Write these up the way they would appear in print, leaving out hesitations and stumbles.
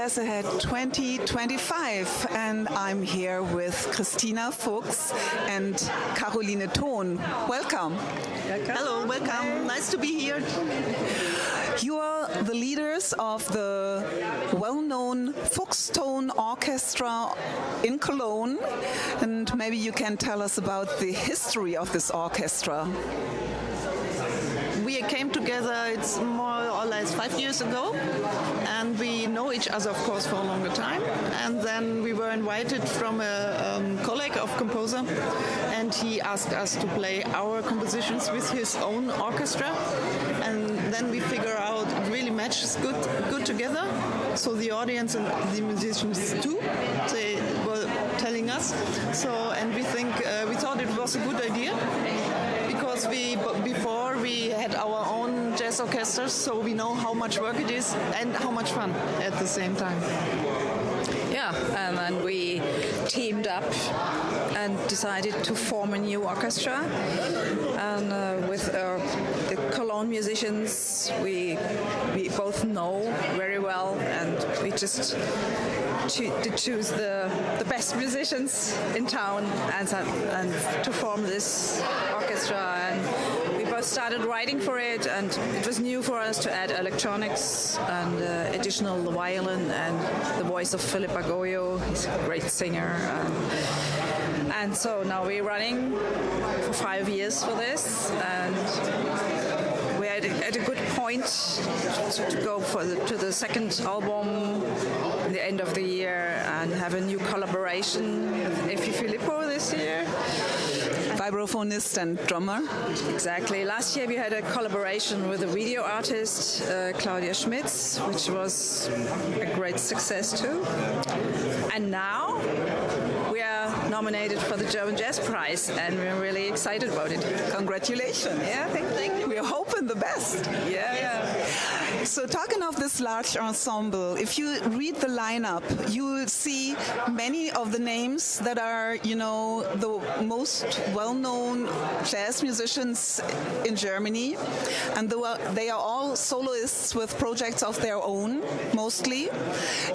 Jazzahead 2025, and I'm here with Christina Fuchs and Caroline Thon. Welcome. Hello, welcome. Nice to be here. You are the leaders of the well-known Fuchsthone Orchestra in Cologne, and maybe you can tell us about the history of this orchestra. We came together, it's more or less 5 years ago, and we know each other, of course, for a longer time. And then we were invited from a colleague of composer, and he asked us to play our compositions with his own orchestra. And then we figure out it really matches good together. So the audience and the musicians too, they were telling us. So, and we thought it was a good idea, because before we had our own jazz orchestras, so we know how much work it is and how much fun at the same time. Yeah, and then we teamed up and decided to form a new orchestra. And with the Cologne musicians, we both know very well, and we just choose the best musicians in town and to form this orchestra. And we both started writing for it, and it was new for us to add electronics and additional violin and the voice of Philippa Goyo. He's a great singer. And so now we're running for 5 years for this, and we're at a good point to go to the second album at the end of the year and have a new collaboration with Effie Filippo this year. Vibraphonist and drummer. Exactly. Last year we had a collaboration with a video artist, Claudia Schmitz, which was a great success too. And now we are nominated for the German Jazz Prize, and we're really excited about it. Congratulations. Yeah, thank you. We're hoping the best. Yeah. So talking of this large ensemble, if you read the lineup, you will see many of the names that are, the most well-known jazz musicians in Germany, and they are all soloists with projects of their own, mostly.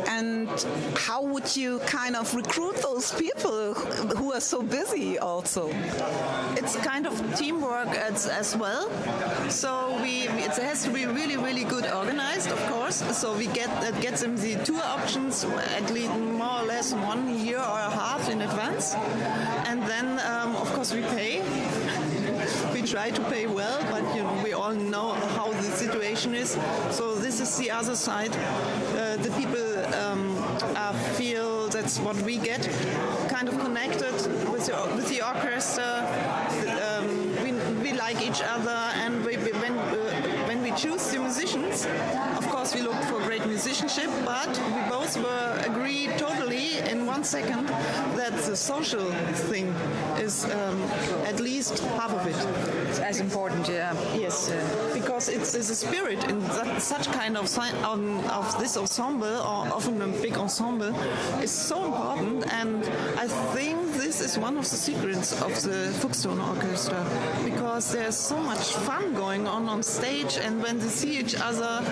And how would you kind of recruit those people who are so busy also? It's kind of teamwork as well. So it has to be really, really good organized, of course. So that gets them the tour options at least more or less 1 year or a half in advance. And then, of course, we pay. We try to pay well, but we all know how the situation is. So this is the other side. The people feel that's what we get, kind of connected with the orchestra. We like each other, and when we choose the musicians, of course we look for great musicianship, but we both were agreed totally in 1 second that the social thing is at least half of it. It's as important, yeah. Yes, because it's a spirit in such kind of this ensemble, or often a big ensemble, is so important, and I think this is one of the secrets of the Fuchsthone Orchestra, because there's so much fun going on stage, and when they see each other,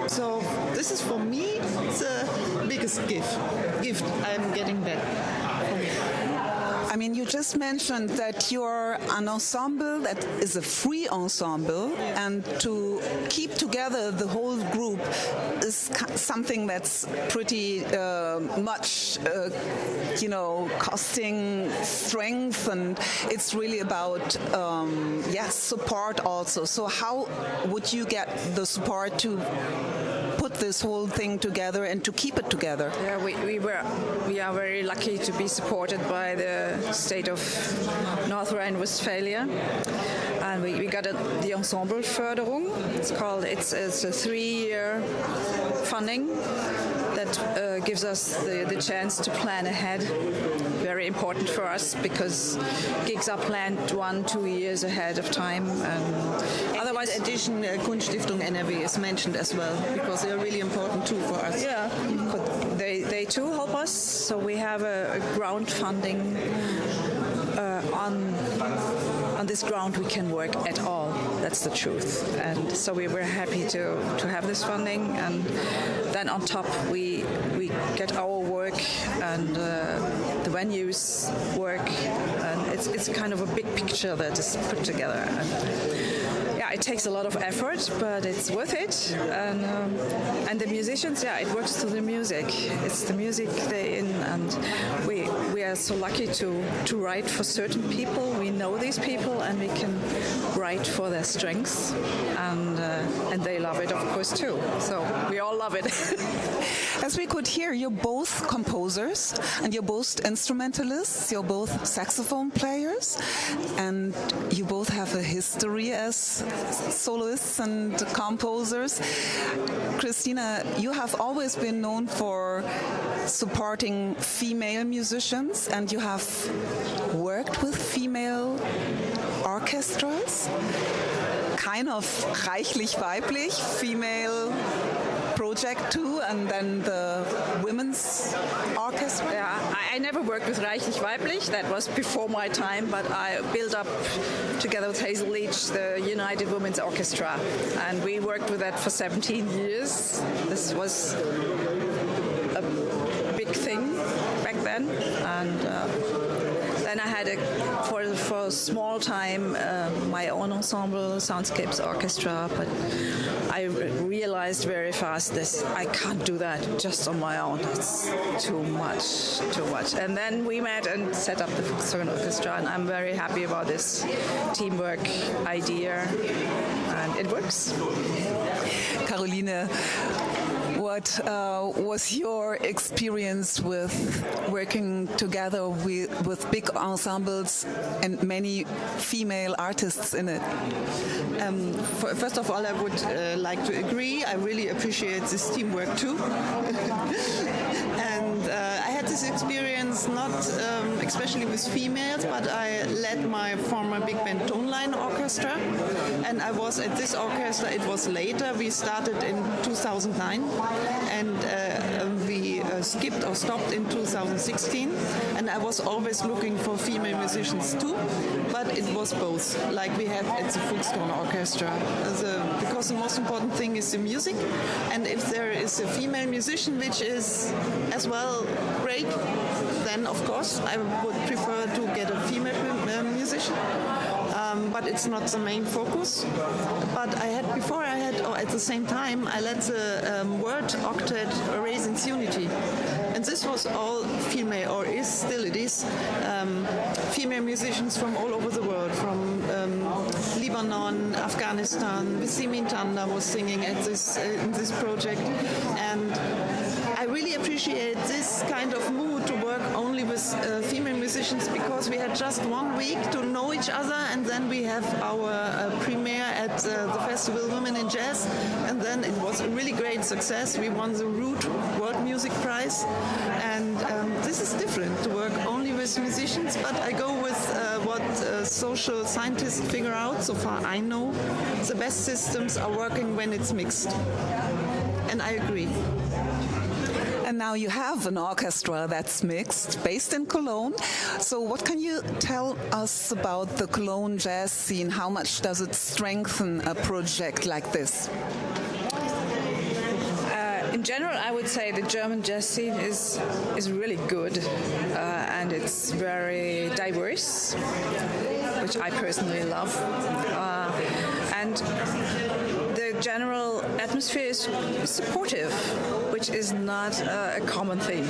so this is for me the biggest gift I'm getting back. I mean, you just mentioned that you're an ensemble that is a free ensemble, and to keep together the whole group is something that's pretty much, costing strength, and it's really about, support also. So how would you get the support to put this whole thing together and to keep it together? Yeah, we are very lucky to be supported by the state of North Rhine-Westphalia, and we got the ensemble Förderung. It's a 3-year funding that gives us the chance to plan ahead. Very important for us, because gigs are planned 1-2 years ahead of time. Otherwise, addition Kunststiftung NRW is mentioned as well, because they are really important too for us. Yeah, but they too help us. So we have a ground funding on this ground we can work at all. That's the truth. And so we were happy to have this funding, and then on top we get our work and the venues work, and it's kind of a big picture that is put together. Yeah, it takes a lot of effort, but it's worth it. And the musicians, it works to the music. It's the music they're in, and we are so lucky to write for certain people. We know these people, and we can write for their strengths, and they love it, of course, too. So we all love it. As we could hear, you're both composers, and you're both instrumentalists. You're both saxophone players, and you both have a history as soloists and composers. Christina, you have always been known for supporting female musicians, and you have worked with female orchestras, kind of reichlich weiblich, female project too, and then the women's orchestra. Yeah, I never worked with reichlich weiblich. That was before my time, but I built up together with Hazel Leach the United Women's Orchestra, and we worked with that for 17 years. This was a big thing back then, and then I had for a small time my own ensemble, Soundscapes Orchestra, but I realized very fast that I can't do that just on my own. It's too much. And then we met and set up the Fuchsthone Orchestra, and I'm very happy about this teamwork idea, and it works. Caroline, what was your experience with working together with big ensembles and many female artists in it? First of all, I would like to agree. I really appreciate this teamwork too. And I had this experience not especially with females, but I led my former big band Tone Line Orchestra, and I was at this orchestra. It was later. We started in 2009, and we skipped or stopped in 2016. And I was always looking for female musicians too, but it was both, like we had at the Fuchsthone Orchestra. Because the most important thing is the music, and if there is a female musician which is as well great, then of course I would prefer to get a female musician. But it's not the main focus. But at the same time, I led the word octet Raisins Unity. And this was all female, or it is, female musicians from all over the world, from Lebanon, Afghanistan. Simin Tanda was singing at in this project. And I really appreciate this kind of mood to work only with female musicians, because we had just 1 week to know each other, and then we have our premiere at the festival Women in Jazz, and then it was a really great success. We won the Root World Music Prize, and this is different to work only with musicians, but I go with what social scientists figure out. So far I know the best systems are working when it's mixed, and I agree. And now you have an orchestra that's mixed, based in Cologne. So what can you tell us about the Cologne jazz scene? How much does it strengthen a project like this? In general, I would say the German jazz scene is really good, and it's very diverse, which I personally love. And the general atmosphere is supportive, which is not a common thing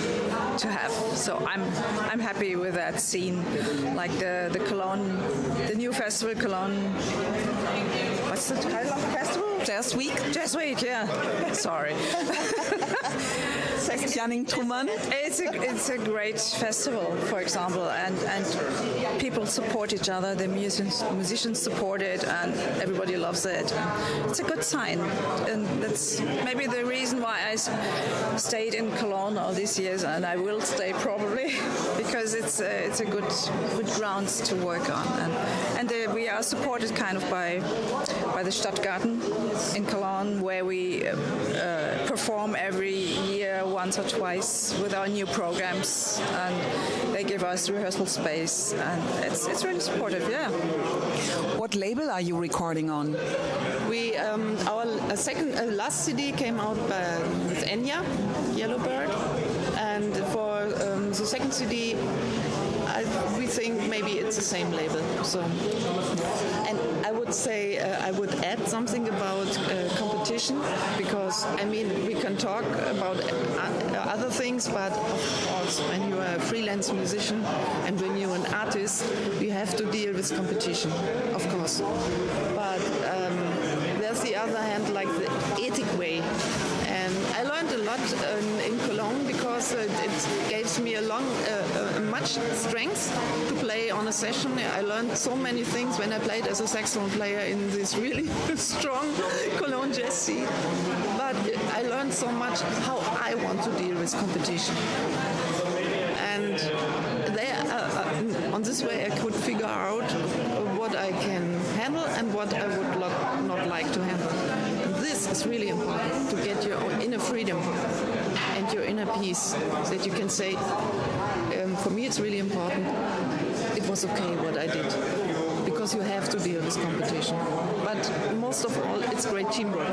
to have. So I'm happy with that scene, like the Cologne, the new festival Cologne. What's the title of the festival? Jazz Week? Jazz Week, yeah. Sorry. It's a great festival, for example, and people support each other. The musicians support it, and everybody loves it. It's a good sign, and that's maybe the reason why stayed in Cologne all these years, and I will stay probably because it's a good grounds to work on, and we are supported kind of by the Stadtgarten in Cologne, where we perform every year once or twice with our new programs, and they give us rehearsal space, and it's really supportive. Yeah. What label are you recording on? We our last CD came out with Enya, Yellowbird, and for the second CD, we think maybe it's the same label. So, and I would say I would add something about competition, because I mean we can talk about other things, but of course when you are a freelance musician and when you're an artist, you have to deal with competition, of course. But there's the other hand, like the ethic way. And I learned a lot in Cologne, because it gives me much strength to play on a session. I learned so many things when I played as a saxophone player in this really strong Cologne jazz scene. But I learned so much how I want to deal with competition. And on this way I could figure out what I can handle and what I would not like to handle. And this is really important, to get your inner freedom and your inner peace, so that you can say, for me it's really important, it was okay what I did, because you have to deal with competition. But most of all, it's great teamwork.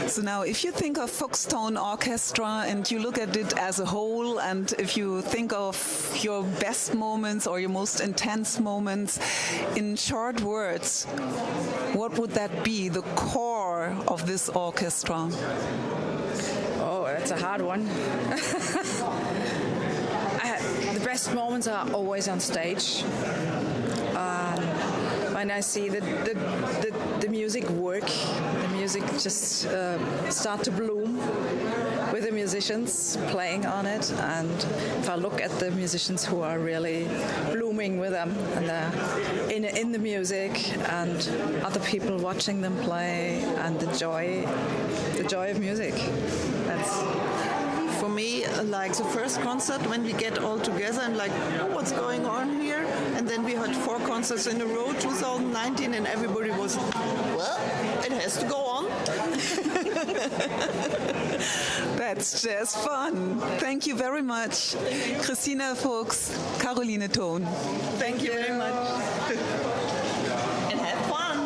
So now, if you think of Fuchsthone Orchestra and you look at it as a whole, and if you think of your best moments or your most intense moments, in short words, what would that be, the core of this orchestra? Oh, that's a hard one. The best moments are always on stage. When I see the music work, the music just start to bloom with the musicians playing on it, and if I look at the musicians who are really blooming with them and in the music, and other people watching them play, and the joy of music. That's for me, like the first concert when we get all together and like, oh, what's going on here? And then we had 4 concerts in a row, 2019, and everybody was, well, it has to go on. That's just fun. Thank you very much. Christina Fuchs, Caroline Thon. Thank you very much. And have fun.